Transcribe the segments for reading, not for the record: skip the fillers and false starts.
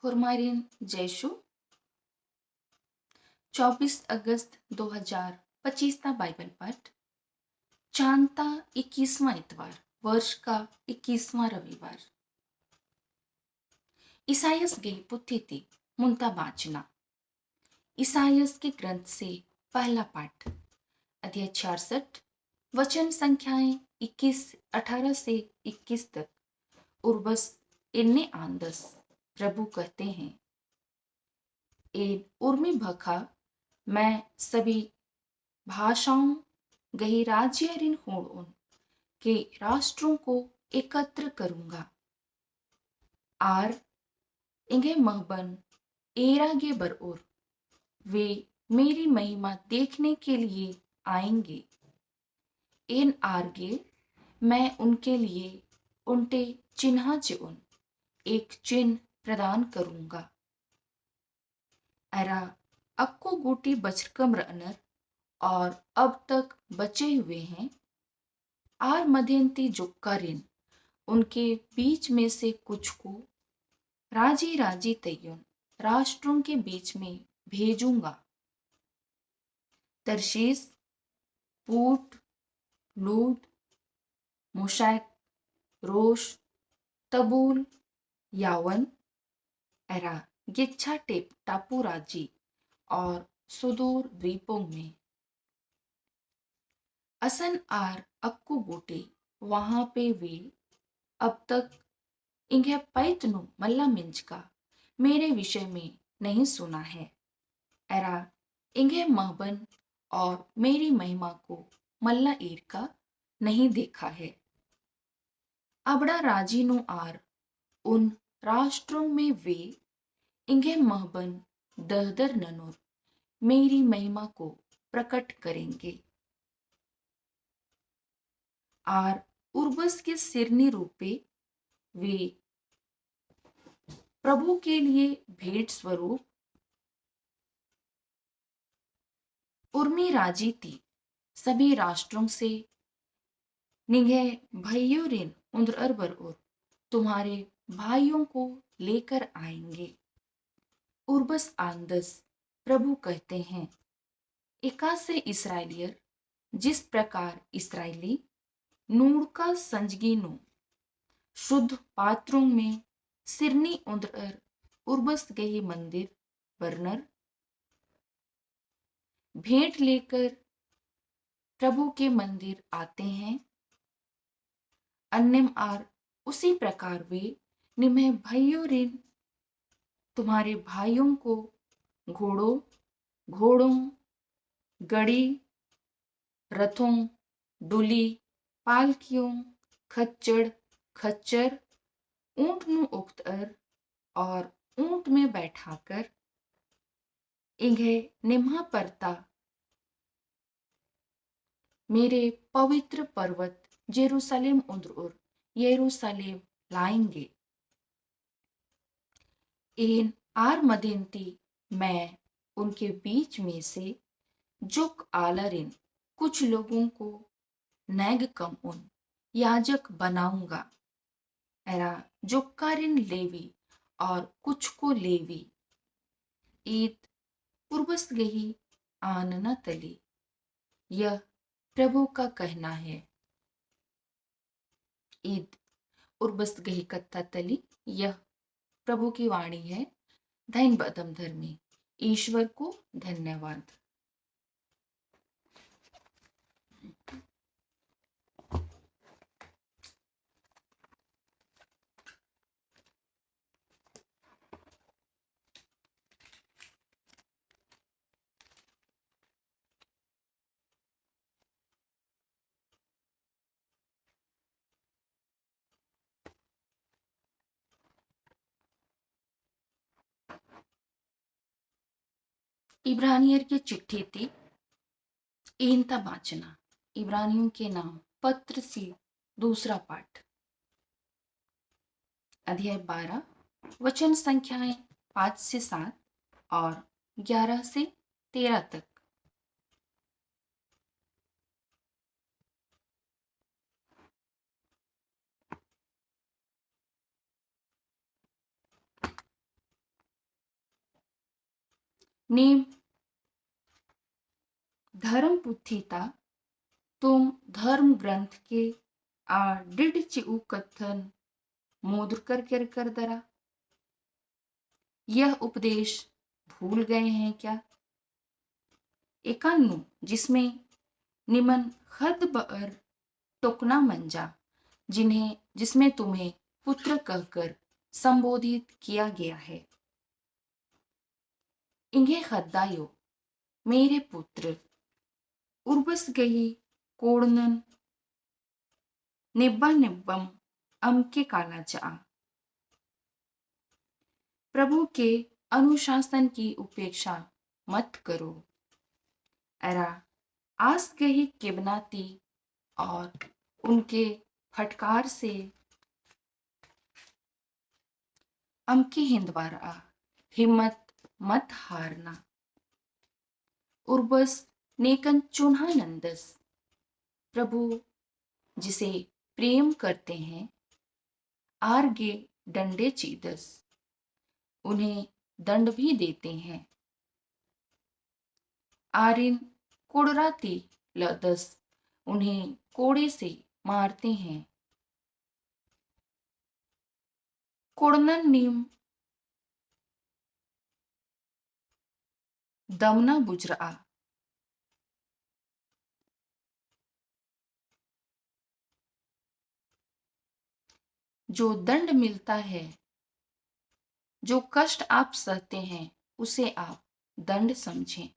हुरमारिन जयशु 24 अगस्त 2025 का बाइबल पाठ। चांदता 21वां इतवार, वर्ष का 21वां रविवार। ईसायस गे पुथी थी मुंता बाचना। ईसायस के ग्रंथ से पहला पाठ, अध्याय 66, वचन संख्याएं 18 से 21 तक। उर्बस इन्ने आंदस प्रभु कहते हैं, एन उर्मी भखा मैं सभी भाषाओं गही राज्य ऋण होड़ के राष्ट्रों को एकत्र करूंगा। आर इंगे महबन एरागे बरओर वे मेरी महिमा देखने के लिए आएंगे। इन आरगे मैं उनके लिए उनटे चिन्ह चुन एक चिन्ह प्रदान करूंगा। अरा अक्को गोटी बचकम रनर और अब तक बचे हुए हैं। आर मध्यंती जुक्कारिन उनके बीच में से कुछ को राजी राजी तय्युन राष्ट्रों के बीच में भेजूंगा। तरशीस, पूट, लूद, मुशैक, रोश, तबूल, यावन, एरा गिच्छा टेप टापू राजी और सुदूर द्वीपों में असन आर अक्कू गोटे वहां पे वे अब तक इंगे पैतनु मल्ला मिंज का मेरे विषय में नहीं सुना है। एरा इंगे महबन और मेरी महिमा को मल्ला ईर का नहीं देखा है। अबड़ा राजीनु आर उन राष्ट्रों में वे इंगे महबन दहदर ननुर मेरी महिमा को प्रकट करेंगे। आर उर्बस के सिरनी रूपे वे प्रभु के लिए भेंट स्वरूप उर्मी राजी थी सभी राष्ट्रों से निगे भाइयों रिन उन्द्र अरबर और तुम्हारे भाइयों को लेकर आएंगे। उर्बस आंदस प्रभु कहते हैं, एका से इसराइलियर जिस प्रकार इसराइली नूर का संजगीनो शुद्ध पात्रों में सिरनी उन्द्र उर्बस गही मंदिर बर्नर भेंट लेकर प्रभु के मंदिर आते हैं। अन्यम आर उसी प्रकार वे निम्हे भाइयों रिन तुम्हारे भाइयों को घोड़ों घोड़ों गड़ी रथों डुली पालकियों खच्चर खच्चर ऊंट नु उक्तर और ऊंट में बैठाकर इन्हें निम्हा परता मेरे पवित्र पर्वत जेरूसलेम उन्द्र यरूशलेम लाएंगे। इन आर मदेंती मैं उनके बीच में से जुक आलरिन कुछ लोगों को नैग कम उन याजक बनाऊंगा। एरा जुक्कारिन लेवी और कुछ को लेवी ईद पूर्वस गही आनना तली। यह प्रभु का कहना है। ईद उर्बस गही कत्ता तली, यह प्रभु की वाणी है। धन बदम धर्मी ईश्वर को धन्यवाद। इब्रानियर की चिट्ठी थी इनता बाचना। इब्रानियों के नाम पत्र सी दूसरा पाठ, अध्याय 12, वचन संख्याएं 5 से 7 और 11 से 13 तक। नेम धर्म पुथिता तुम धर्म ग्रंथ के डिड चिउ कथन मोद्र कर कर दरा। यह उपदेश भूल गए हैं क्या? एकान्नु जिसमें निमन खद बर टोकना मंजा जिसमें तुम्हें पुत्र कहकर संबोधित किया गया है। इंगे खद्दायो मेरे पुत्र उर्बस गही कोड़नन निब्बा निब्बम अमके काला चा। प्रभु के अनुशासन की उपेक्षा मत करो। एरा आस गही किबनाती और उनके फटकार से अमकी हिंदवारा हिम्मत मत हारना। उर्बस नेकन चुन्हा नंदस प्रभु जिसे प्रेम करते हैं आरगे डंडे चीदस उन्हें दंड भी देते हैं। आरिन कोड़राती लदस उन्हें कोड़े से मारते हैं। कोड़नन नीम दमना बुजरा जो दंड मिलता है, जो कष्ट आप सहते हैं उसे आप दंड समझें।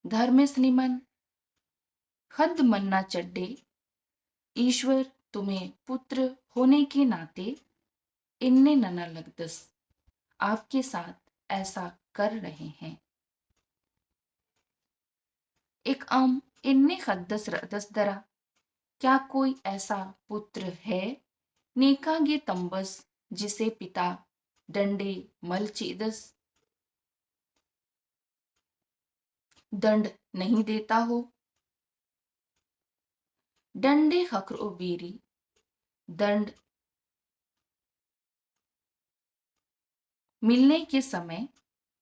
धर्मेश निमन खद मन्ना चड्डे ईश्वर तुम्हें पुत्र होने के नाते इन्ने नना लगदस आपके साथ ऐसा कर रहे हैं। एक आम इन्ने खद्दस रदस दरा क्या कोई ऐसा पुत्र है नेकागे तंबस जिसे पिता डंडे मलचीदस दंड नहीं देता हो। डंडे हकरो बीरी दंड मिलने के समय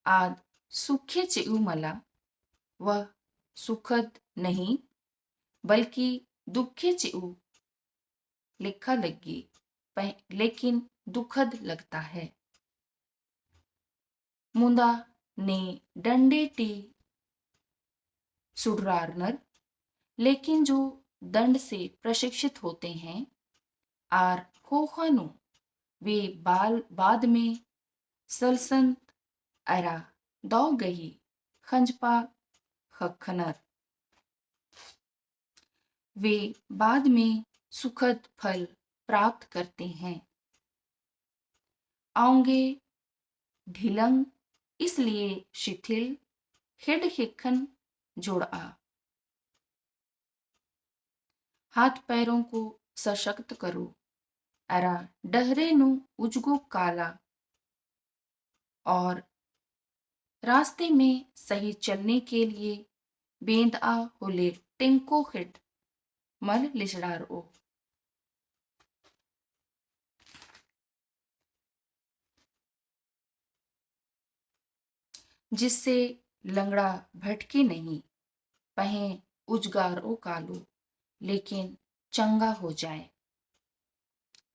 आद सुखे चिउ मला वह सुखद नहीं बल्कि दुखे चिउ लिखा लगी लेकिन दुखद लगता है। मुंदा ने डंडे टी सुडरारनर लेकिन जो दंड से प्रशिक्षित होते हैं आर होखानु वे बाद में सलसंत अरा दौ गही खंजपा खखनर वे बाद में सुखद फल प्राप्त करते हैं। आऊंगे ढिलंग इसलिए शिथिल हिड हिखन जोड़ा हाथ पैरों को सशक्त करो। अरा डहरे नु उजगो काला और रास्ते में सही चलने के लिए बेंद आ होले टिंको हिट मल लिचड़ार ओ जिससे लंगड़ा भटके नहीं पहे उजगार ओ कालो लेकिन चंगा हो जाए।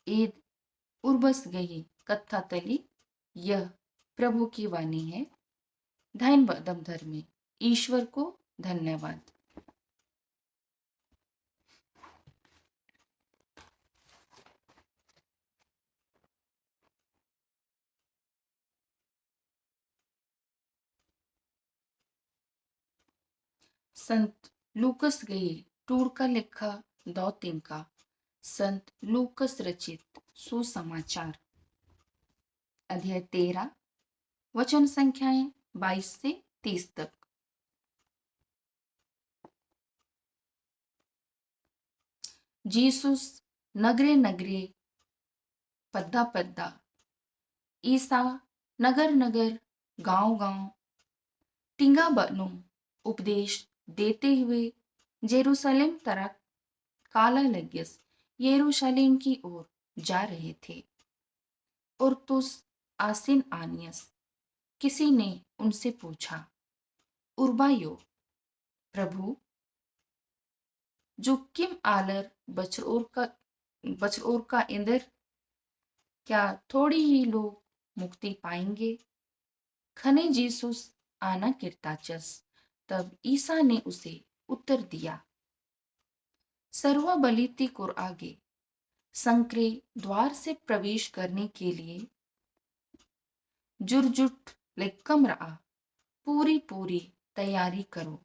ईद उर्बस गई कत्था तली यह प्रभु की वाणी है। धन्यवादम धर्मी ईश्वर को धन्यवाद। संत लूकस गई टूर का लिखा दौ तिनका संत लूकस रचित सुसमाचार अध्याय 13 वचन संख्याएं 22 से 30 तक। जीसुस नगरे नगरे पद्दा पद्दा ईसा नगर नगर गांव गांव टिंगा बनो उपदेश देते हुए जेरूसलेम तरफ काला लग्यस यरूशलेम की ओर जा रहे थे। और तुस आसिन आनियस किसी ने उनसे पूछा, उर्बायो, प्रभु, जो किम आलर बचरोर का इंदर, क्या थोड़ी ही लोग मुक्ति पाएंगे? खने जीसुस आना किरताचस। तब ईसा ने उसे उत्तर दिया, सर्वा बलिति कुर आगे संक्रे द्वार से प्रवेश करने के लिए जुरजुट लेक्कम रहा, पूरी पूरी तैयारी करो।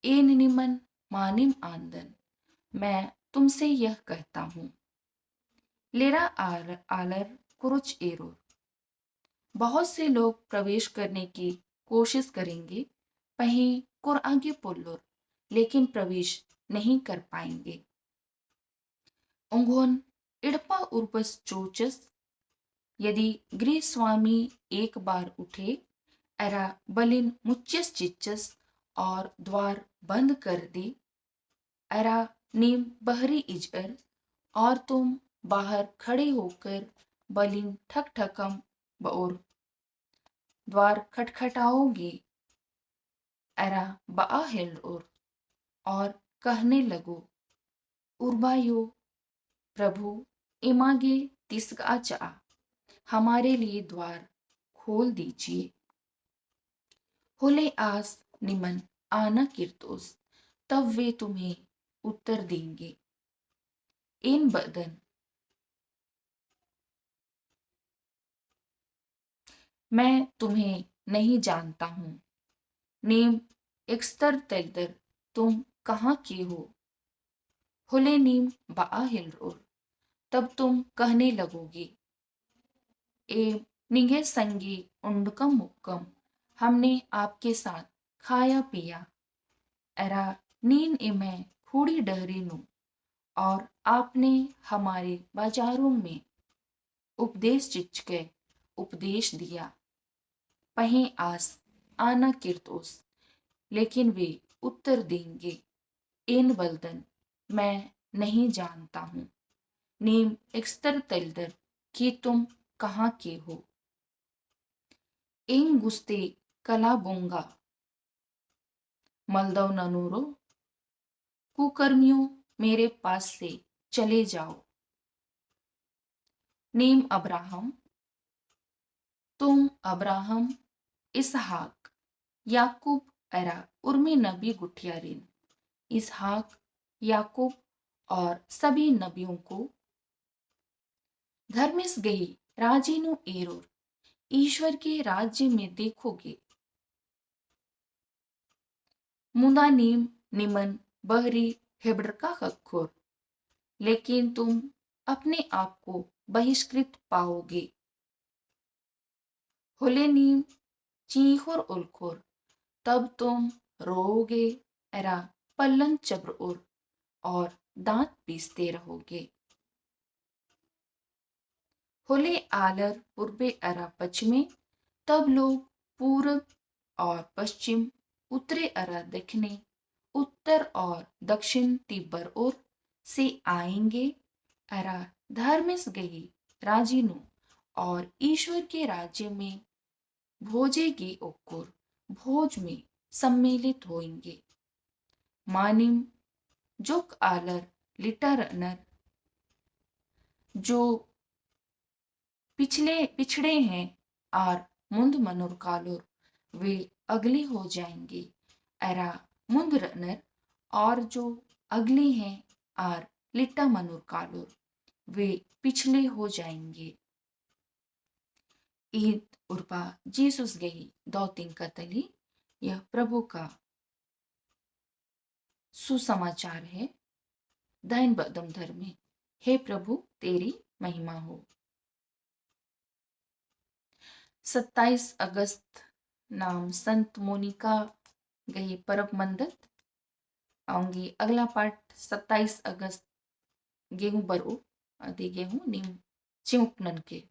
एन निमन मानिम आंदन, मैं तुमसे यह कहता हूं, लेरा आलर कुरुच एरो, बहुत से लोग प्रवेश करने की कोशिश करेंगे, पहीं कुर आगे पुल्लोर, लेकिन प्रवेश नहीं कर पाएंगे। उंगोन इड़पा उर्पस चोचस, यदि गृह स्वामी एक बार उठे, एरा बलिन मुच्चस चिच्चस और द्वार बंद कर दे, एरा नीम बहरी इजर, और तुम बाहर खड़े होकर बलिन ठक ठकम और द्वार खटखटाओगे, एरा बआ हिल और कहने लगो, उर्बायो, प्रभु, इमागे तिसका चा, हमारे लिए द्वार खोल दीजिए। होले आस निमन आना किरतोस, तब वे तुम्हें उत्तर देंगे, इन बदन मैं तुम्हें नहीं जानता हूं। नेम एक्स्तर तेगदर, तुम कहाँ के हो? होले नीम बआ हिलरोर, तब तुम कहने लगोगे, ए निगे संगी उंडकम मुक्कम, हमने आपके साथ खाया पिया, एरा नीन इमे खूड़ी डहरी नु, और आपने हमारे बाजारों में उपदेश चिचके उपदेश दिया। पहीं आस आना किरतोस, लेकिन वे उत्तर देंगे, इन बलदन मैं नहीं जानता हूं। नीम एक्स्तर तेलदर, कि तुम कहाँ के हो? इन गुस्ते कला बोंगा मलदव ननूरो, कुकर्मियों, मेरे पास से चले जाओ। नीम अब्राहम, तुम अब्राहम, इसहाक, याकूब एरा उर्मी नबी गुठियारिन, इसहाक, याकूब और सभी नबियों को धर्मिस गई राजीनु एरोर, ईश्वर के राज्य में देखोगे। मुदा नीम निमन बहरी हेब्र का हक्खोर, लेकिन तुम अपने आप को बहिष्कृत पाओगे। होले नीम चीखोर उलखोर, तब तुम रोओगे, एरा पल्लन चब्र और दांत पीसते रहोगे। होले आलर पूर्वे एरा पश्चिमे, तब लोग पूर्व और पश्चिम, उत्तरे एरा दक्षिणे, उत्तर और दक्षिण तिब्बर ओर से आएंगे, एरा धर्मिस गई राजीनु, और ईश्वर के राज्य में भोजेगी ओकुर, भोज में सम्मिलित होंगे। मानिम जुक आलर लिटरनर, जो पिछड़े हैं, और मुंद मनोर कालोर, वे अगले हो जाएंगे, एरा मुंद रनर, और जो अगले हैं, और लिट्टा मनोर कालोर, वे पिछले हो जाएंगे। ईद उर्पा जीसुस गई दौतिन कतली, यह प्रभु का सुसमाचार है। धन बदम धर्मे, हे प्रभु तेरी महिमा हो। 27 अगस्त नाम संत मोनिका गई परब मंदत आऊंगी। अगला पाठ 27 अगस्त गेहूं बरो आदि गेहूं नीम चिमुकनन के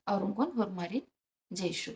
और उनको मारे जयशु।